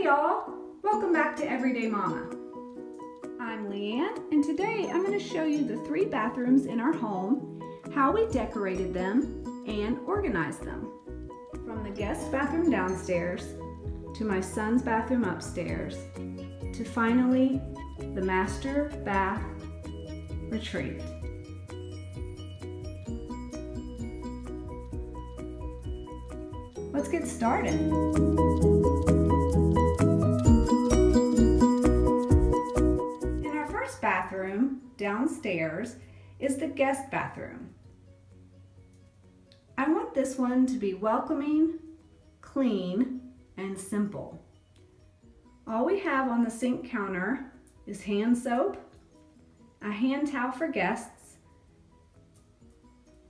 y'all, welcome back to Everyday Mama. I'm Leanne, and today I'm going to show you the 3 bathrooms in our home, how we decorated them and organized them. From the guest bathroom downstairs, to my son's bathroom upstairs, to finally the master bath retreat. Let's get started. In our first bathroom, downstairs, is the guest bathroom. I want this one to be welcoming, clean, and simple. All we have on the sink counter is hand soap, a hand towel for guests,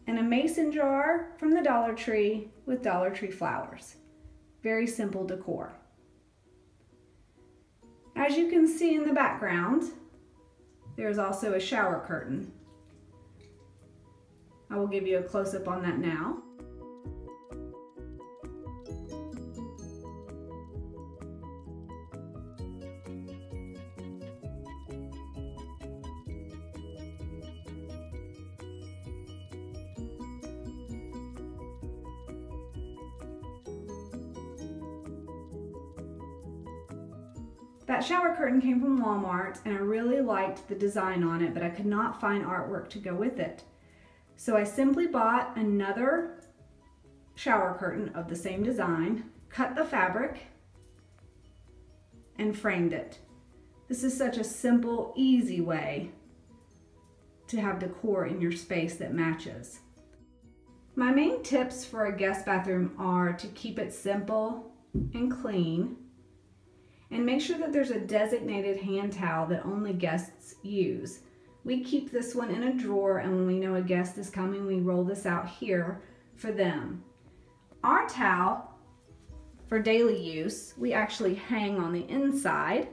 and a mason jar from the Dollar Tree with Dollar Tree flowers. Very simple decor. As you can see in the background, there's also a shower curtain. I will give you a close-up on that now. That shower curtain came from Walmart, and I really liked the design on it, but I could not find artwork to go with it. So I simply bought another shower curtain of the same design, cut the fabric, and framed it. This is such a simple, easy way to have decor in your space that matches. My main tips for a guest bathroom are to keep it simple and clean, and make sure that there's a designated hand towel that only guests use. We keep this one in a drawer, and when we know a guest is coming, we roll this out here for them. Our towel, for daily use, we actually hang on the inside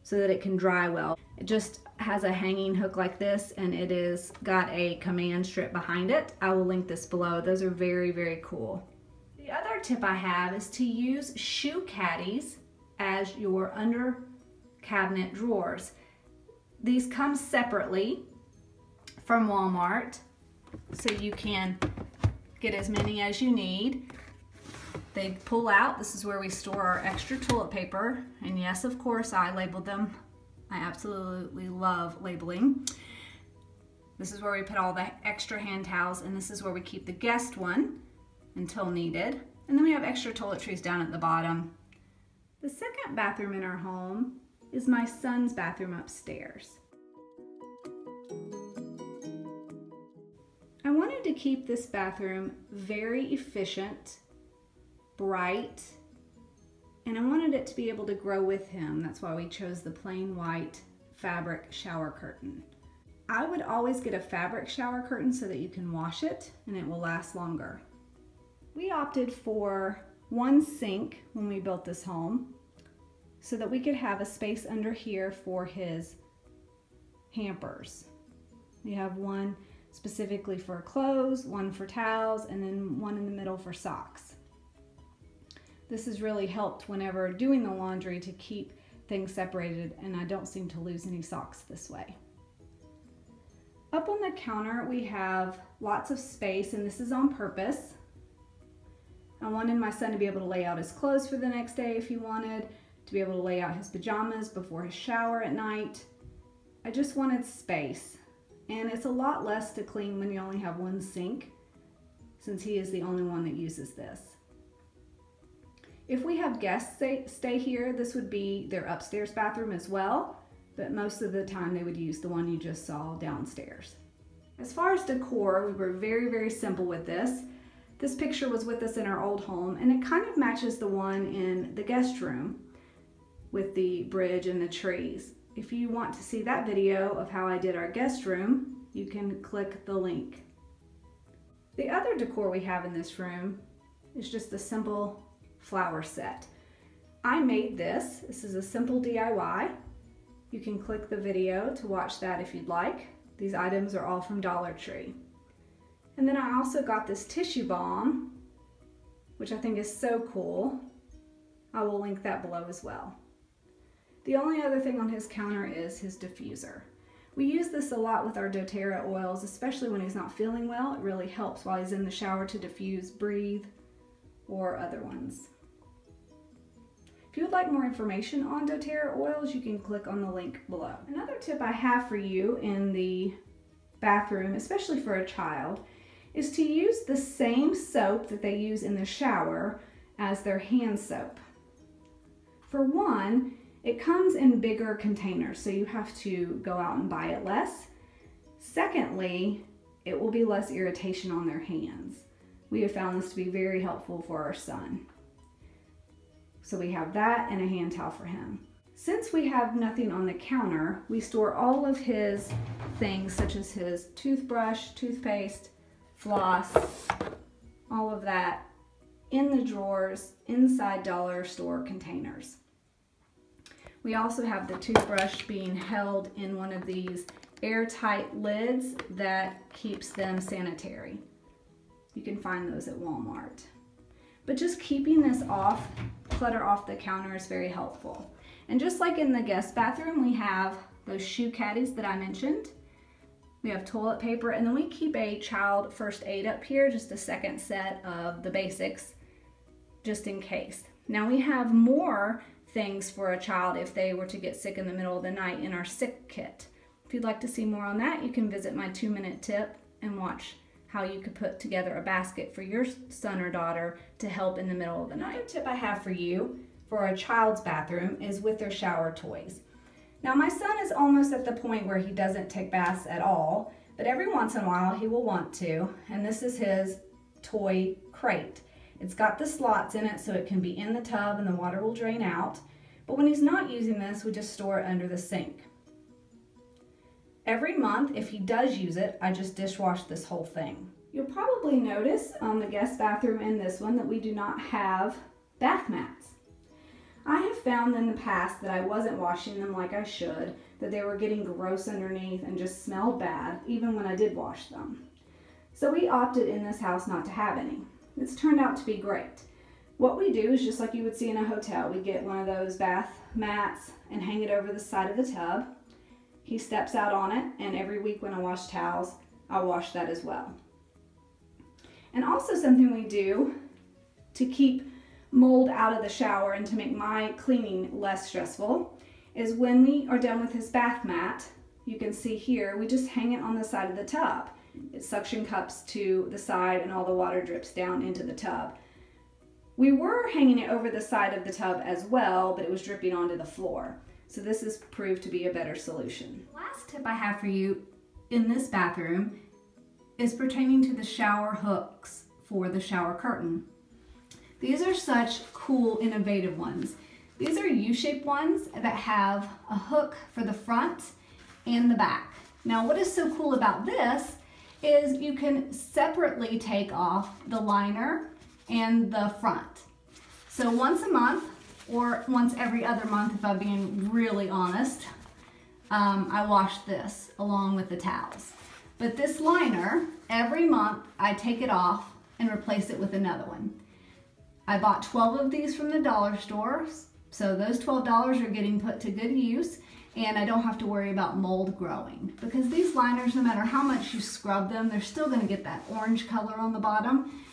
so that it can dry well. It just has a hanging hook like this, and it is got a command strip behind it. I will link this below. Those are very, very cool. The other tip I have is to use shoe caddies as your under cabinet drawers. These come separately from Walmart, so you can get as many as you need. They pull out. This is where we store our extra toilet paper, and yes, of course, I labeled them. I absolutely love labeling. This is where we put all the extra hand towels, and this is where we keep the guest one until needed. And then we have extra toiletries down at the bottom. The second bathroom in our home is my son's bathroom upstairs. I wanted to keep this bathroom very efficient, bright, and I wanted it to be able to grow with him. That's why we chose the plain white fabric shower curtain. I would always get a fabric shower curtain so that you can wash it and it will last longer. We opted for one sink when we built this home so that we could have a space under here for his hampers. We have one specifically for clothes, one for towels, and then one in the middle for socks. This has really helped whenever doing the laundry to keep things separated, and I don't seem to lose any socks this way. Up on the counter we have lots of space, and this is on purpose. I wanted my son to be able to lay out his clothes for the next day if he wanted, to be able to lay out his pajamas before his shower at night. I just wanted space, and it's a lot less to clean when you only have one sink, since he is the only one that uses this. If we have guests stay here, this would be their upstairs bathroom as well, but most of the time they would use the one you just saw downstairs. As far as decor, we were very, very simple with this. This picture was with us in our old home, and it kind of matches the one in the guest room with the bridge and the trees. If you want to see that video of how I did our guest room, you can click the link. The other decor we have in this room is just a simple flower set. I made this. This is a simple DIY. You can click the video to watch that if you'd like. These items are all from Dollar Tree. And then I also got this tissue balm, which I think is so cool. I will link that below as well. The only other thing on his counter is his diffuser. We use this a lot with our doTERRA oils, especially when he's not feeling well. It really helps while he's in the shower to diffuse Breathe or other ones. If you would like more information on doTERRA oils, you can click on the link below. Another tip I have for you in the bathroom, especially for a child, is to use the same soap that they use in the shower as their hand soap. For one, it comes in bigger containers, so you have to go out and buy it less. Secondly, it will be less irritation on their hands. We have found this to be very helpful for our son. So we have that and a hand towel for him. Since we have nothing on the counter, we store all of his things such as his toothbrush, toothpaste, floss, all of that in the drawers inside dollar store containers. We also have the toothbrush being held in one of these airtight lids that keeps them sanitary. You can find those at Walmart. But just keeping this off, clutter off the counter is very helpful. And just like in the guest bathroom, we have those shoe caddies that I mentioned. We have toilet paper, and then we keep a child first aid up here, just a second set of the basics, just in case. Now we have more things for a child if they were to get sick in the middle of the night in our sick kit. If you'd like to see more on that, you can visit my 2-minute tip and watch how you could put together a basket for your son or daughter to help in the middle of the night. Another tip I have for you for a child's bathroom is with their shower toys. Now my son is almost at the point where he doesn't take baths at all, but every once in a while he will want to, and this is his toy crate. It's got the slots in it so it can be in the tub and the water will drain out, but when he's not using this, we just store it under the sink. Every month, if he does use it, I just dishwash this whole thing. You'll probably notice on the guest bathroom and this one that we do not have bath mats. I have found in the past that I wasn't washing them like I should, that they were getting gross underneath and just smelled bad, even when I did wash them. So we opted in this house not to have any. It's turned out to be great. What we do is just like you would see in a hotel. We get one of those bath mats and hang it over the side of the tub. He steps out on it, and every week when I wash towels, I wash that as well. And also something we do to keep mold out of the shower and to make my cleaning less stressful is when we are done with his bath mat, you can see here, we just hang it on the side of the tub. It suction cups to the side and all the water drips down into the tub. We were hanging it over the side of the tub as well, but it was dripping onto the floor. So this has proved to be a better solution. Last tip I have for you in this bathroom is pertaining to the shower hooks for the shower curtain. These are such cool, innovative ones. These are U-shaped ones that have a hook for the front and the back. Now what is so cool about this is you can separately take off the liner and the front. So once a month, or once every other month if I'm being really honest, I wash this along with the towels. But this liner, every month I take it off and replace it with another one. I bought 12 of these from the dollar store, so those $12 are getting put to good use, and I don't have to worry about mold growing. Because these liners, no matter how much you scrub them, they're still gonna get that orange color on the bottom.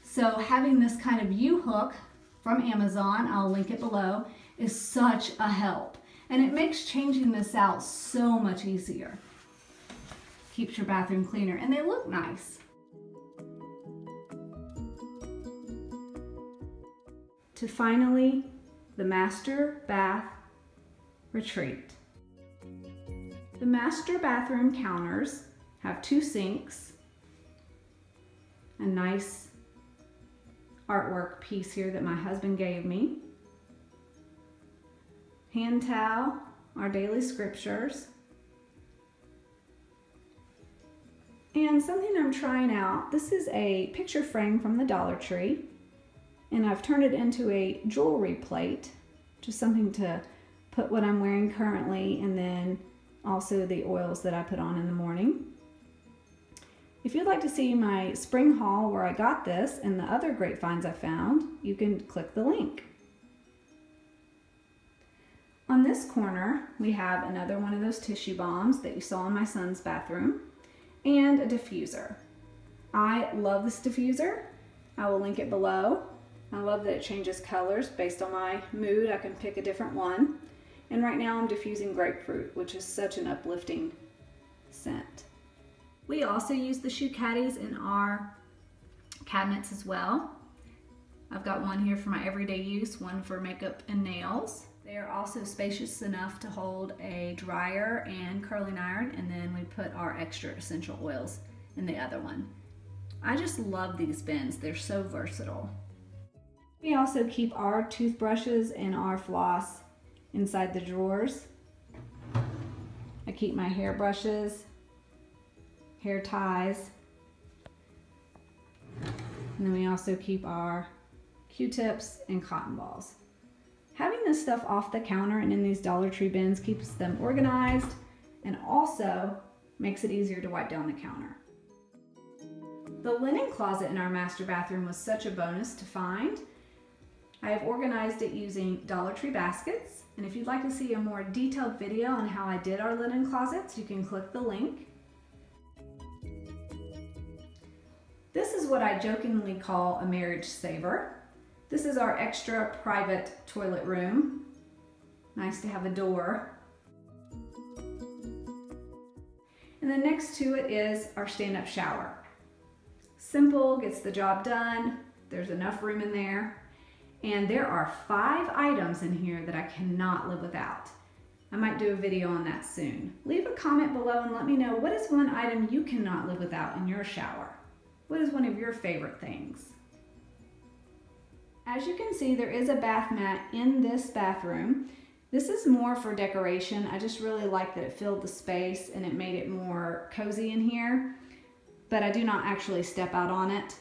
So having this kind of U-hook from Amazon, I'll link it below, is such a help. And it makes changing this out so much easier. Keeps your bathroom cleaner, and they look nice. To finally, the master bath retreat. The master bathroom counters have 2 sinks, a nice artwork piece here that my husband gave me, hand towel, our daily scriptures, and something I'm trying out. This is a picture frame from the Dollar Tree, and I've turned it into a jewelry plate, just something to put what I'm wearing currently, and then also the oils that I put on in the morning. If you'd like to see my spring haul where I got this and the other great finds I found, you can click the link. this corner, we have another one of those tissue bombs that you saw in my son's bathroom and a diffuser. I love this diffuser. I will link it below. I love that it changes colors based on my mood. I can pick a different one. And right now I'm diffusing grapefruit, which is such an uplifting scent. We also use the shoe caddies in our cabinets as well. I've got one here for my everyday use, one for makeup and nails. They are also spacious enough to hold a dryer and curling iron, and then we put our extra essential oils in the other one. I just love these bins. They're so versatile. We also keep our toothbrushes and our floss inside the drawers. I keep my hair brushes, hair ties, and then we also keep our Q-tips and cotton balls. Having this stuff off the counter and in these Dollar Tree bins keeps them organized and also makes it easier to wipe down the counter. The linen closet in our master bathroom was such a bonus to find. I have organized it using Dollar Tree baskets, and if you'd like to see a more detailed video on how I did our linen closets, you can click the link. This is what I jokingly call a marriage saver. This is our extra private toilet room. Nice to have a door. And then next to it is our stand-up shower. Simple, gets the job done. There's enough room in there. And there are 5 items in here that I cannot live without. I might do a video on that soon. Leave a comment below and let me know, what is one item you cannot live without in your shower? What is one of your favorite things? As you can see, there is a bath mat in this bathroom. This is more for decoration. I just really like that it filled the space and it made it more cozy in here. But I do not actually step out on it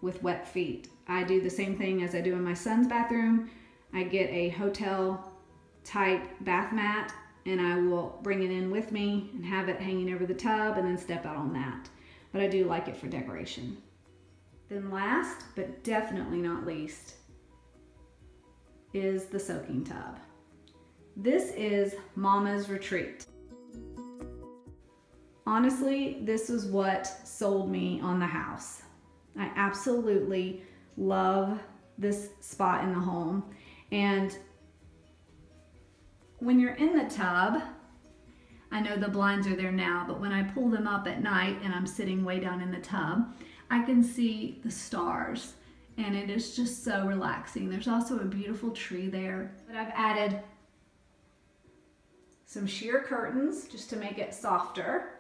with wet feet. I do the same thing as I do in my son's bathroom. I get a hotel type bath mat and I will bring it in with me and have it hanging over the tub and then step out on that. But I do like it for decoration. Then last, but definitely not least, is the soaking tub. This is Mama's retreat. Honestly, this was what sold me on the house. I absolutely love this spot in the home. And when you're in the tub, I know the blinds are there now, but when I pull them up at night and I'm sitting way down in the tub, I can see the stars and it is just so relaxing. There's also a beautiful tree there. But I've added some sheer curtains just to make it softer.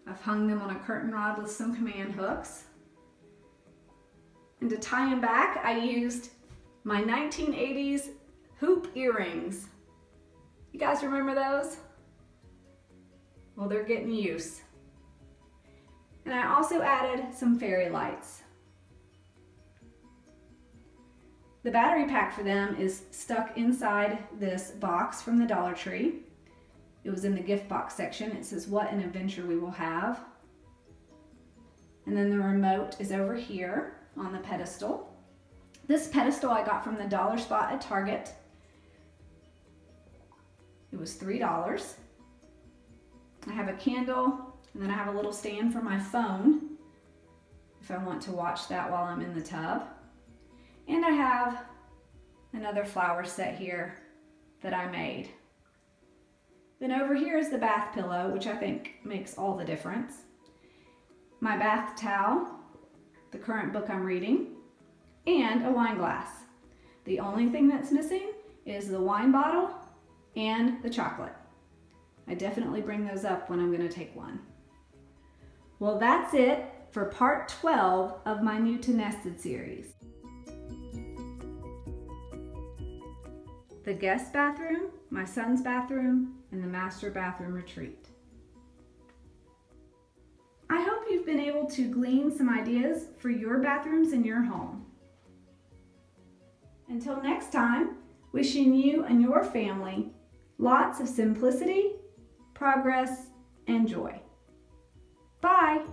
I've hung them on a curtain rod with some command hooks. And to tie them back, I used my 1980s hoop earrings. You guys remember those? Well, they're getting use. And I also added some fairy lights. The battery pack for them is stuck inside this box from the Dollar Tree. It was in the gift box section. It says, "What an adventure we will have." And then the remote is over here on the pedestal. This pedestal I got from the dollar spot at Target. It was $3. I have a candle, and then I have a little stand for my phone if I want to watch that while I'm in the tub. And I have another flower set here that I made. Then over here is the bath pillow, which I think makes all the difference. My bath towel, the current book I'm reading, and a wine glass. The only thing that's missing is the wine bottle and the chocolate. I definitely bring those up when I'm going to take one. Well, that's it for part 12 of my New to Nested series. The guest bathroom, my son's bathroom, and the master bathroom retreat. I hope you've been able to glean some ideas for your bathrooms in your home. Until next time, wishing you and your family lots of simplicity, progress, and joy. Bye!